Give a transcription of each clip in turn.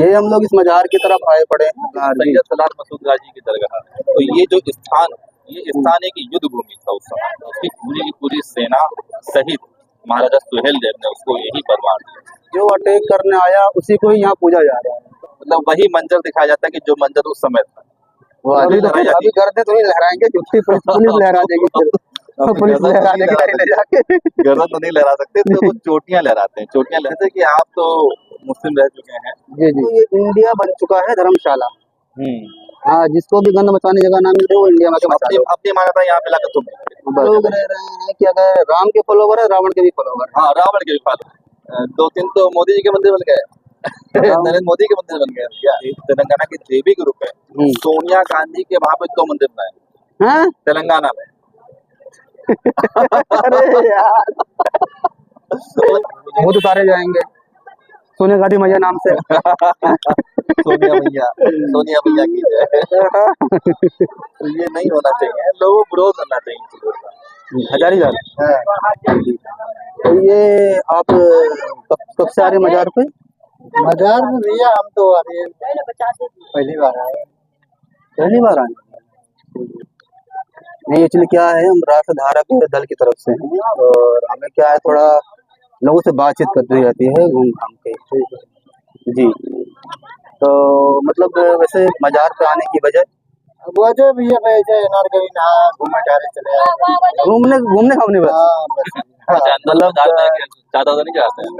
ये हम लोग इस मजार की तरफ आए पड़े हैं। सैयद सलार मसूद गाजी की दरगाह है। तो ये जो स्थान, ये स्थान एक युद्ध भूमि था उस समय। उसकी पूरी की पूरी सेना सहित महाराजा सुहेल देव ने उसको यही बर्बाद किया। जो अटैक करने आया उसी को ही यहाँ पूजा जा रहा है। मतलब वही मंजर दिखाया जाता है कि जो मंजर उस समय था। वो अभी गर्दन तो नहीं लहराएंगे, क्योंकि पुलिस लहरा देगी फिर। पुलिस लहरा देगी ले जाके। गर्दन तो नहीं लहरा सकते, तो वो चोटियां लहराते हैं। चोटियां लहराते हैं कि आप तो मुस्लिम रह चुके हैं। जी जी। तो ये इंडिया बन चुका है धर्मशाला। हाँ, जिसको भी गंद मचाने जगह ना मिले वो इंडिया में अपनी मान्यता यहाँ पे लाकर तुम लोग रह रहे हैं कि अगर राम के फॉलोवर है, रावण के भी फॉलोवर। हाँ, रावण के भी फॉलोवर। 2-3 तो मोदी जी के मंदिर बन गए, नरेंद्र मोदी के मंदिर बन गए। तेलंगाना के देवी ग्रुप है, सोनिया गांधी के वहां पे 2 मंदिर बनाए हैं तेलंगाना में। अरे यार, बहुत उतारे जाएंगे सोनिया गांधी मैया नाम से। सोनिया मैया की जय। तो ये नहीं होना चाहिए, लोगों को विरोध करना चाहिए चीजों का। हजारीलाल, तो ये आप कब से आ रहे मजार पे? मजार में भैया हम तो अभी पहली बार आए। पहली बार आए? नहीं, एक्चुअली क्या है, हम राष्ट्रधारा के दल की तरफ से हैं और हमें क्या है, थोड़ा लोगों से बातचीत करनी रहती है घूम घाम के। जी, तो मतलब वैसे मजार पे आने की वजह भैया वैसे नारगरी नहा घूमने टहले चले आए। घूमने खाने बस। मतलब ज्यादा तो नहीं जाते हैं।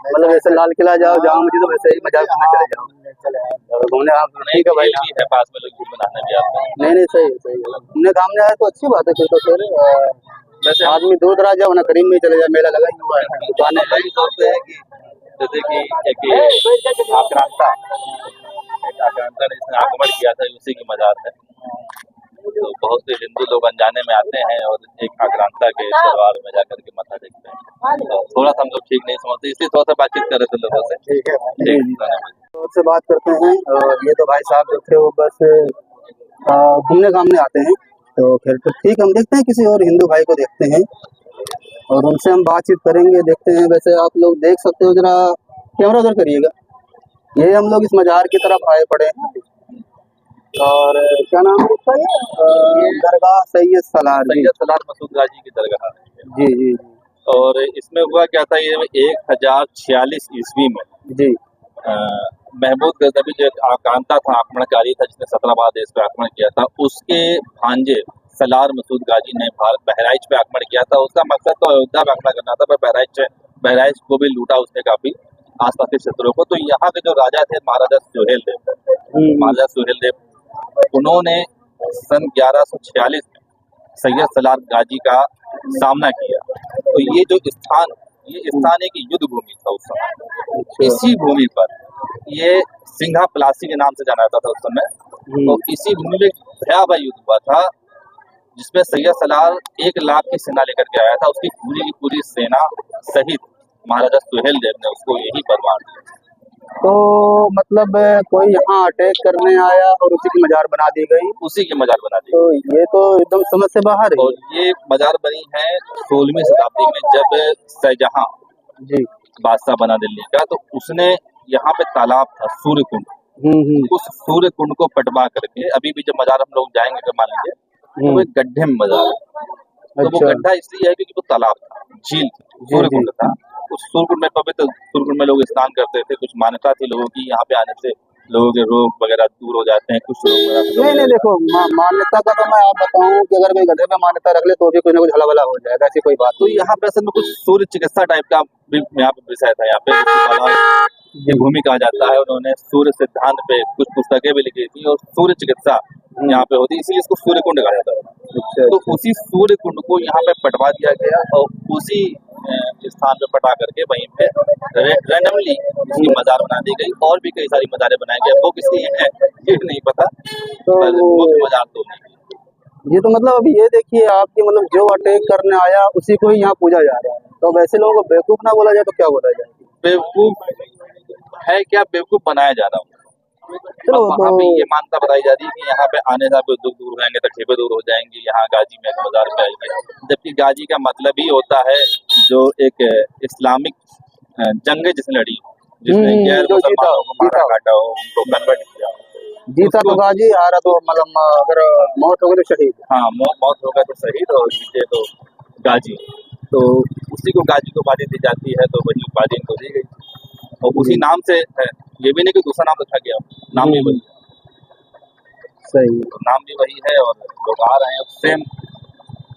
मतलब वैसे लाल किला जाओ, जाओ मुझे, तो वैसे ही मजार घूमने चले जाओ घूमने। ठीक है भाई, है पास में लोग घूमने भी आते हैं। नहीं सही है। घूमने घामने आए तो अच्छी बात है। फिर तो फिर वैसे आदमी दूर दराज जाओ ना, करीब में चले जाए, मेला लगा ही हुआ है, दुकानें वही सोचते हैं कि जैसे कि एक आक्रांता ने इसने आक्रमण किया था, उसी की मजार है। तो बहुत से हिंदू लोग अनजाने में आते हैं और एक आक्रांता के दरबार में जाकर के मत्था टेकते हैं। तो थोड़ा सा हम लोग ठीक नहीं समझते, इसी थोड़ा सा बातचीत कर रहे थे लोगों से। ठीक है, से बात करते हैं। और ये तो भाई साहब जो थे वो बस घूमने घामने आते हैं। तो फिर तो ठीक, हम देखते हैं किसी और हिंदू भाई को देखते हैं और उनसे हम बातचीत करेंगे, देखते हैं। वैसे आप लोग देख सकते हो, जरा कैमरा उधर करिएगा। ये हम लोग इस मजार की तरफ आए पड़े हैं और क्या नाम है इसका, ये दरगाह सैयद सलार मसूद गाजी की दरगाह है। जी। और इसमें हुआ क्या था, ये 1046 ईस्वी में जी महमूद गजनवी जो आक्रांता था, आक्रमणकारी था, जिसने 17 बार देश पे आक्रमण किया था, उसके भांजे सलार मसूद गाजी ने बहराइच पे आक्रमण किया था। उसका मकसद तो अयोध्या पे आक्रमण करना था, पर बहराइच को भी लूटा उसने काफी आसपास के क्षेत्रों को। तो यहाँ के जो राजा थे महाराजा सुहेल देव, उन्होंने सन 1146 में सैयद सलार गाजी का सामना किया। तो ये जो स्थान, ये स्थान एक युद्ध भूमि था उस समय। इसी भूमि पर ये सिंघा प्लासी के नाम से जाना जाता था उस समय। तो इसी भूमि में भयावह युद्ध हुआ था, जिसमें सैयद सलार 1 लाख की सेना लेकर के आया था। उसकी पूरी की पूरी सेना सहित महाराजा सुहेल देव ने उसको यही बर्बाद किया। तो मतलब कोई यहाँ अटैक करने आया और उसी की मजार बना दी गई। तो ये तो एकदम समझ से बाहर है। और ये मजार बनी है 16वीं शताब्दी में, जब शाहजहां जी बादशाह बना दिल्ली का, तो उसने यहाँ पे तालाब था सूर्य कुंड, उस सूर्य कुंड को पटवा करके, अभी भी जब मजार हम लोग जाएंगे अगर मान लीजिए, तो वो एक गड्ढे में मजार है। तो वो गड्ढा इसलिए है क्योंकि वो तालाब था, झील, सूर्य कुंड था। उस सूर्य कुंड में पवित्र सूर्य कुंड में लोग स्नान करते थे। कुछ मान्यता थी लोगों की, यहाँ पे आने से लोगों के रोग वगैरह दूर हो जाते हैं। कुछ लोग नहीं देखो, मान्यता का तो मैं आप बताऊं कि अगर कोई गड्ढे में मान्यता रख ले तो भी कुछ ना कुछ हला हो जाएगा, ऐसी कोई बात। तो यहाँ पे असल में कुछ सूर्य चिकित्सा टाइप का भी यहाँ पे विषय था। यहाँ पे ये भूमि कहा जाता है। उन्होंने सूर्य सिद्धांत पे कुछ पुस्तकें भी लिखी थी और सूर्य चिकित्सा यहाँ पे होती, इसीलिए इसको सूर्य कुंड कहा जाता है। तो उसी सूर्य कुंड को यहाँ पे पटवा दिया गया और उसी स्थान पे पटा करके वहीं पे रैंडमली इसकी मजार बना दी गई। और भी कई सारी मजारें बनाई गई, वो किसकी है ये नहीं पता, पर मुख्य मजार तो नहीं। ये तो मतलब अभी ये देखिए आपकी, मतलब जो अटैक करने आया उसी को ही यहाँ पूजा जा रहा है। तो वैसे लोगों को बेवकूफ ना बोला जाए तो क्या बोला जाए? बेवकूफ है क्या, बेवकूफ बनाया जा रहा हूँ। तो वहाँ पे ये मान्यता बताई जा रही है कि यहाँ पे आने से आपके दुख दूर हो जाएंगे, तकलीफें दूर हो जाएंगी, यहाँ गाजी में मजार पे आएंगे। जबकि गाजी का मतलब ही होता है जो एक इस्लामिक जंग जिसने लड़ी, जिसने गैर जो मुसलमानों को मारा जीता काटा हो, उनको कन्वर्ट किया। जीता तो उसको गाजी, हारा तो मतलब अगर मौत हो गई तो शहीद। हाँ, मौत होगा तो शहीद और जीते तो गाजी। तो उसी को गाजी को उपाधि दी जाती है, तो वही उपाधि इनको दी गई और उसी जी नाम से है। ये भी नहीं कि दूसरा नाम रखा गया, नाम भी वही सही तो नाम भी वही है और लोग आ रहे हैं सेम।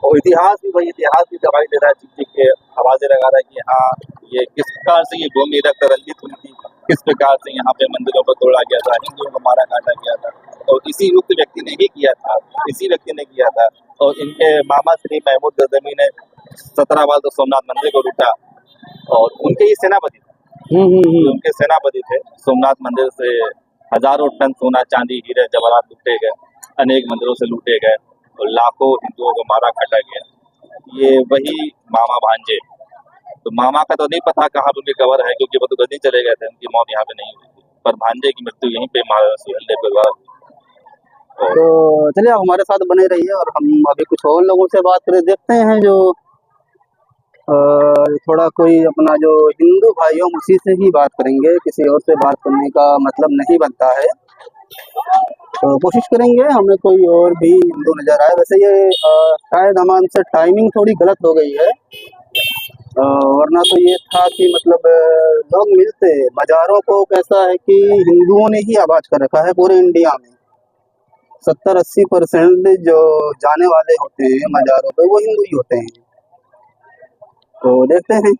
और इतिहास भी वही, इतिहास भी गवाही दे रहा है, चिट्ठी के आवाजें लगा रहा है कि हाँ ये किस प्रकार से ये भूमि रंजित हुई थी, किस प्रकार से यहाँ पे मंदिरों को तोड़ा गया था, हिंदुओं को मारा काटा गया था और इसी युक्त व्यक्ति ने ही किया था, इसी व्यक्ति ने किया था। और इनके मामा श्री महमूद गजनवी ने 17 बार तो सोमनाथ मंदिर को लूटा और उनके ही सेनापति थे, उनके सेनापति थे। सोमनाथ मंदिर से हजारों टन सोना चांदी हीरे जवाहरात लूटे गए, अनेक मंदिरों से लूटे गए और लाखों हिंदुओं को मारा काटा गया। ये वही मामा भांजे। तो मामा का तो नहीं पता कहाँ पे उनकी कब्र है, क्योंकि वो तो गद्दी चले गए थे, उनकी मौत यहाँ पे नहीं हुई थी, पर भांजे की मृत्यु यहीं पे महाराजा सुहेलदेव के द्वारा हुई। तो चलिए आप हमारे साथ बने रहिए और हम अभी कुछ और लोगों से बात करें, देखते हैं जो थोड़ा कोई अपना जो हिंदू भाई हो उसी से ही बात करेंगे, किसी और से बात करने का मतलब नहीं बनता है। तो कोशिश करेंगे हमें कोई और भी हिंदू नजर आए। वैसे ये शायद हमारे टाइमिंग थोड़ी गलत हो गई है, वरना तो ये था कि मतलब लोग मिलते मज़ारों को। कैसा है कि हिंदुओं ने ही आबाद कर रखा है पूरे इंडिया में। 70-80% जो जाने वाले होते हैं मज़ारों पे वो हिंदू ही होते हैं। तो देखते हैं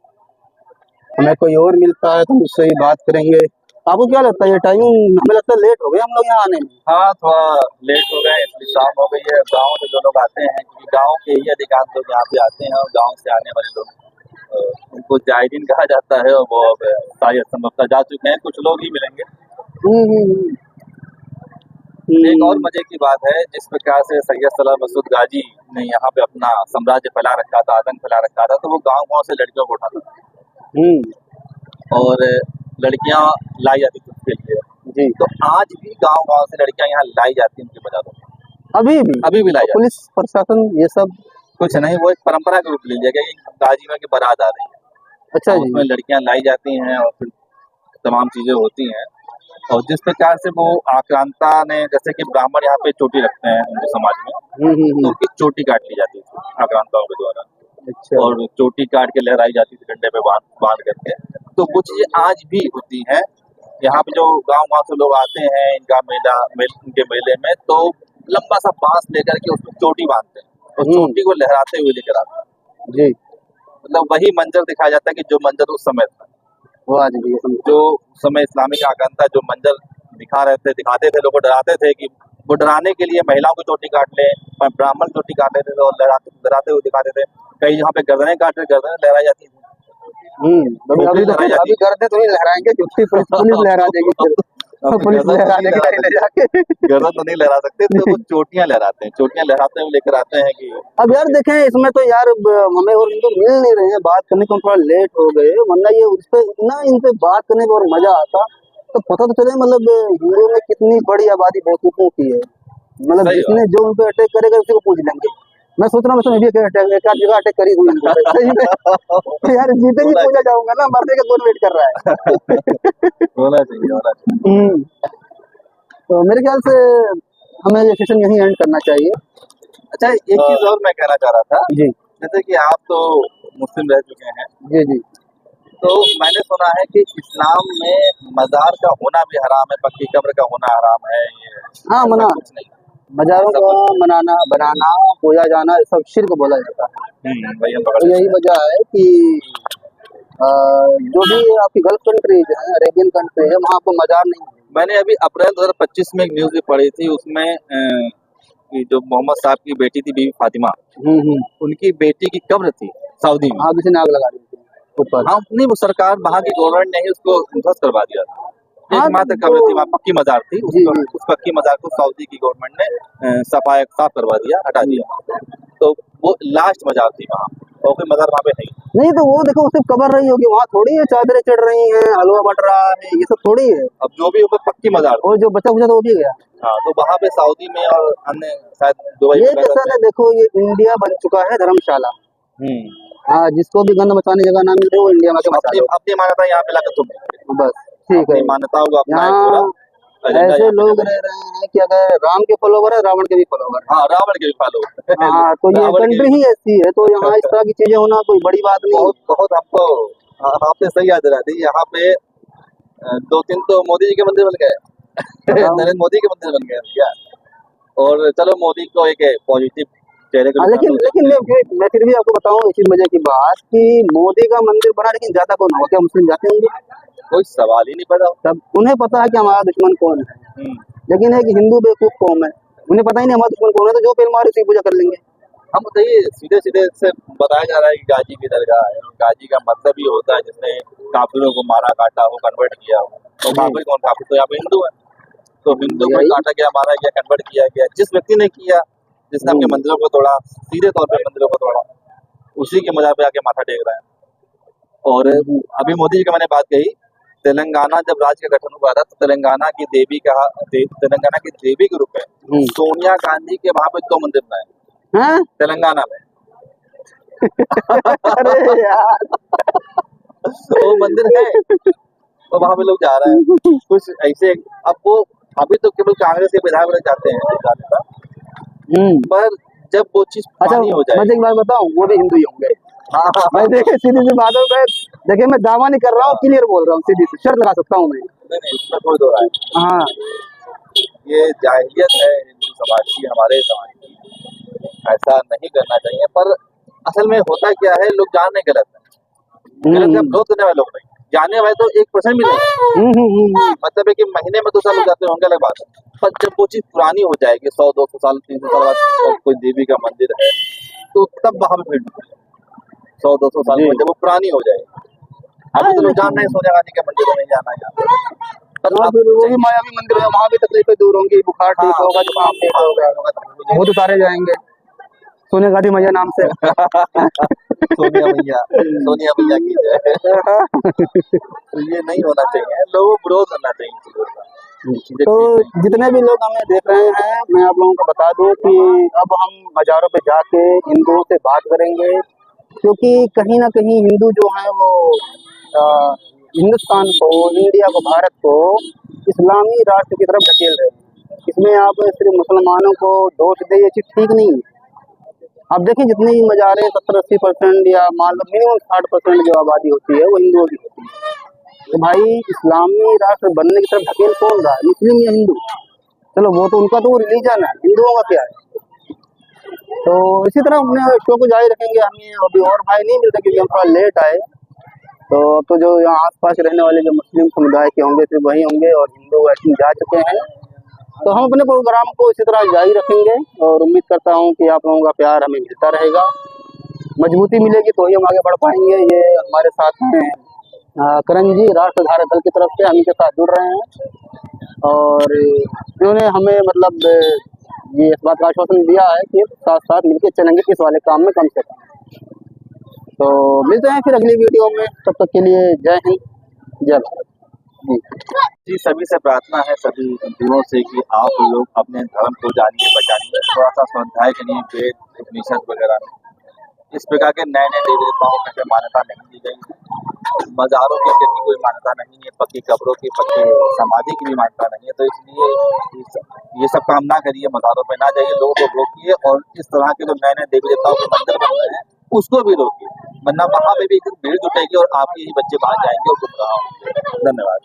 हमें कोई और मिलता है तो उससे ही बात करेंगे। आपको क्या लगता है ये टाइमिंग? हमें लगता है लेट हो गए हम लोग यहाँ आने में। हाँ, थोड़ा लेट हो गए, इसलिए शाम हो गई है। गाँव से जो लोग आते हैं, क्योंकि गाँव के ही अधिकांश लोग यहाँ पे आते हैं और गाँव से आने वाले लोग उनको जायरीन कहा जाता है और वो अब शायद संभवतः जा चुके हैं, कुछ लोग ही मिलेंगे। एक और मजे की बात है, जिस प्रकार से सैयद सलार मसूद गाजी ने यहाँ पे अपना साम्राज्य फैला रखा था, आतंक फैला रखा था, तो वो गांव-गांव से लड़कियों को उठाता था और लड़कियां लाई जाती थी उसके लिए जी। तो आज भी गांव-गांव से लड़कियां यहाँ लाई जाती हैं उनके मज़ारों में, अभी भी लाई जाती। पुलिस प्रशासन ये सब कुछ नहीं, वो एक परंपरा के रूप ले लिया गया कि गाजी में की बारात आ रही है, अच्छा जी। उसमें लड़कियां लाई जाती हैं और फिर तमाम चीजें होती हैं। और जिस प्रकार से वो आक्रांता ने, जैसे कि ब्राह्मण यहाँ पे चोटी रखते हैं हिंदू समाज में, तो उनकी चोटी काट ली जाती थी आक्रांताओं के द्वारा। अच्छा। और चोटी काट के लहराई जाती थी डंडे पे बांध करके। तो वो चीजें आज भी होती हैं। यहाँ पे जो गांव से लोग आते हैं इनका इनके मेले में, तो लंबा सा बांस लेकर के उसमें चोटी बांधते हैं और चोटी को लहराते हुए लेकर आते हैं जी। मतलब वही मंजर दिखाया जाता है कि जो मंजर उस समय था, वो आज भी जो समय इस्लामिक आकांक्षा जो मंजर दिखाते थे, लोगों को डराते थे कि वो डराने के लिए महिलाओं की चोटी काट ले, ब्राह्मण चोटी काट लेते थे और डराते हुए दिखाते थे। कई यहाँ पे गर्दनें लहराई जाती थी। अभी गर्दनें तो नहीं लहराएंगे क्योंकि पुलिस लहरा देगी फिर। पुलिस लहरा देगी ले जाके। गर्दन तो नहीं लहरा सकते, तो वो चोटियां लहराते हैं, चोटियां लहराते हुए लेकर आते हैं कि अब यार देखें इसमें तो यार हमें और हिंदू मिल नहीं रहे हैं, बात करने को थोड़ा लेट हो गए, वरना ये उस पे ना इन पे बात करने में और मजा आता तो पता तो चले मतलब हिंदुओं में कितनी बड़ी आबादी बेवकूफों की है। मतलब जिसने जो उन पे अटैक करेगा उसी को पूछ लेंगे। मैं सोच रहा हूँ एक आध जगह अटैक करी हुई सही में। यार जीते भी पूछा जाऊंगा ना, मरने का कौन वेट कर रहा है। होना चाहिए। तो मेरे ख्याल से हमें ये सेशन यहीं एंड करना चाहिए। अच्छा, एक चीज और मैं कहना चाह रहा था जी, जैसे कि आप तो मुस्लिम रह चुके हैं जी जी, तो मैंने सुना है कि इस्लाम में मजार का होना भी हराम है, पक्की कब्र का होना हराम है। ये हाँ मना कुछ नहीं, मजारों का मनाना बनाना पूजा जाना सब शिर्क बोला जाता है। तो यही वजह है कि जो भी आपकी गल्फ कंट्रीज है, अरेबियन कंट्री है, वहाँ आपको मजार नहीं। मैंने अभी अप्रैल 2025 में एक न्यूज भी पढ़ी थी, उसमें कि जो मोहम्मद साहब की बेटी थी बीबी फातिमा, उनकी बेटी की कब्र थी सऊदी में। हाँ, किसी ने आग लगा दी थी ऊपर। हाँ, नहीं, वो सरकार वहाँ की गवर्नमेंट ने ही उसको ध्वस्त करवा दिया था। एकमात्र कब्र थी वहाँ, पक्की मजार थी, उस पक्की मजार को सऊदी की गवर्नमेंट ने साफ करवा दिया, हटा दिया। तो वो लास्ट मजार थी वहाँ, और कोई मजार वहाँ पे नहीं। तो वो देखो सिर्फ कब्र रही होगी, वहाँ थोड़ी है चादरें चढ़ रही हैं, हलवा बट रहा है, ये सब थोड़ी है। अब जो भी ऊपर पक्की मजार, और जो बचा तो वो भी गया। हाँ, तो वहाँ पे सऊदी में और अन्य शायद दुबई ये जैसा ना देखो, ये इंडिया बन चुका है धर्मशाला। हाँ, जिसको भी गंद मचाने जगह ना मिले वो इंडिया में अपनी मान्यता यहाँ पे लाकर तुम बस ठीक अपनी है। मान्यताओं को अपना एक यहाँ पूरा एजेंडा ऐसे यहाँ पे लोग चल रह रहे हैं कि अगर राम के फॉलोवर है, रावण के भी फॉलोवर है। हाँ, रावण के भी फॉलो हाँ, तो ये रावण के कंट्री भी ही ऐसी है, तो यहाँ इस तरह की चीजें होना कोई बड़ी बात नहीं बहुत बहुत हमको आपने सही याद दिला दी। यहाँ पे 2-3 तो मोदी जी के मंदिर बन गए है। नरेंद्र मोदी के मंदिर बन गए क्या। और चलो मोदी को एक पॉजिटिव चेहरे को हाँ, निशान लेकिन हो लेकिन सकते हैं। मैं फिर भी आपको बताऊं इसी मजे की बात कि मोदी का मंदिर बना, लेकिन ज्यादा कौन होगा? क्या मुस्लिम जाते होंगे? कोई सवाल ही नहीं पैदा होता। तब उन्हें पता है कि हमारा दुश्मन कौन है, लेकिन है कि हिंदू बेवकूफ कौम है, उन्हें पता ही नहीं हमारा दुश्मन कौन है, तो जो पेड़ मारे उसी की पूजा कर लेंगे। हम बताइए सीधे सीधे से बताया जा रहा है कि गाजी की दरगाह है, और गाजी का मतलब ही होता है जिसने काफिरों को मारा काटा हो, कन्वर्ट किया हो। तो जी। काफिर कौन? काफिर तो यहाँ पे हिंदू है। तो हिंदू को यही। काटा गया, मारा गया, कन्वर्ट किया गया। जिस व्यक्ति ने किया, जिसने अपने मंदिरों को तोड़ा, सीधे तौर पे मंदिरों को तोड़ा, उसी के मजार पे आके माथा टेक रहा है। और अभी मोदी जी का मैंने बात कही, तेलंगाना जब राज्य का गठन हुआ था तो तेलंगाना की देवी के रूप में सोनिया गांधी के वहां पे 2 मंदिर बनाए हैं? तेलंगाना में। अरे यार, वो मंदिर है, तो वहां पे लोग जा रहे हैं कुछ ऐसे। अब वो अभी तो केवल कांग्रेस के विधायक लोग जाते हैं जाने का, पर जब वो चीज अच्छा, पानी हो मैं जाए। एक बात बताऊं, वो भी हिंदू ही होंगे। हाँ, मैं देखे सीधी सी बात है, मैं देखिए मैं दावा नहीं कर रहा हूँ, क्लियर बोल रहा हूँ, सीधी सी शर्त लगा सकता हूँ मैं। नहीं इसमें कोई दो राय नहीं। हाँ, ये जाहिलियत है हिंदू समाज की, हमारे समाज की। ऐसा नहीं करना चाहिए, पर असल में होता क्या है, लोग जान नहीं गलत है, गलत का विरोध करने वाले लोग नहीं, जाने वाले तो 1% भी नहीं। मतलब है कि महीने में 2 साल हो जाते होंगे, अलग बात है। पर जब वो चीज पुरानी हो जाएगी, 100-200 साल 300 साल बाद कोई देवी का मंदिर है, तो तब वहां पे भीड़ 100-200 साल जी। में जब वो पुरानी हो जाएगी। अभी तो लोग जान रहे हैं सोनिया गांधी के मंदिर में नहीं जाना है यहाँ पे। पर हाँ, अब फिर वो भी मायावी मंदिर है, वहाँ भी तकलीफें दूर होंगी, बुखार ठीक होगा, जुकाम ठीक होगा, भूत उतारे जाएंगे सोनिया गांधी मैया नाम से। सोनिया मैया की जय। तो ये नहीं होना चाहिए, लोगों को विरोध करना चाहिए चीजों का। चीजें तो ठीक नहीं। जितने भी लोग हमें देख रहे हैं, मैं आप लोगों को बता दूं कि अब हम बाजारों पे जाके हिंदुओं से बात करेंगे, क्योंकि कहीं ना कहीं हिंदू जो है वो अ, हिंदुस्तान को, इंडिया को, भारत को इस्लामी राष्ट्र की तरफ ढकेल रहे हैं। इसमें आप सिर्फ मुसलमानों को दोष दे, ये चीज ठीक नहीं है। आप देखें जितनी भी मज़ारें 70-80% या मान लो मिनिमम 60% जो आबादी होती है वो हिंदुओं की होती है। तो भाई इस्लामी राष्ट्र बनने की तरफ ढकेल कौन रहा है, मुस्लिम या हिंदू? चलो वो तो उनका तो रिलीजन है, हिंदुओं का क्या है? तो इसी तरह अपने शो को जारी रखेंगे। हमें अभी और भाई नहीं मिलते क्योंकि हम थोड़ा लेट आए, तो जो यहाँ आसपास रहने वाले जो मुस्लिम समुदाय के होंगे सिर्फ वही होंगे, और हिंदू वैसे जा चुके हैं। तो हम अपने प्रोग्राम को इसी तरह जारी रखेंगे, और उम्मीद करता हूँ कि आप लोगों का प्यार हमें मिलता रहेगा। मजबूती मिलेगी तो ही हम आगे बढ़ पाएंगे। ये हमारे साथ हैं करण जी, राष्ट्रधारक दल की तरफ से हम इनके साथ जुड़ रहे हैं, और इन्होंने हमें मतलब ये इस बात का आश्वासन दिया है कि साथ साथ मिलकर चलेंगे इस वाले काम में कम से कम। तो मिलते हैं फिर अगली वीडियो में, तब तक के लिए जय हिंद, जय भारत जी। सभी से प्रार्थना है, सभी हिंदुओं से, कि आप लोग अपने धर्म को जानिए, बचानिए, थोड़ा सा स्वाध्याय करिए वेद उपनिषद वगैरह में। इस प्रकार के नए नए देवी देवताओं को मान्यता नहीं दी गई है। मज़ारों की कहीं कोई मान्यता नहीं है, पक्की कब्रों की, पक्की समाधि की भी मान्यता नहीं है। तो इसलिए ये सब काम ना करिए, मज़ारों पे ना जाइए, लोगों को रोकिए, और इस तरह के जो नए नए देवी देवताओं के मंदिर बन रहे हैं उसको भी रोकिए, वरना वहाँ पे भी भीड़ जुटेगी और आपके ही बच्चे बाहर जाएंगे और गुमराह होंगे। धन्यवाद।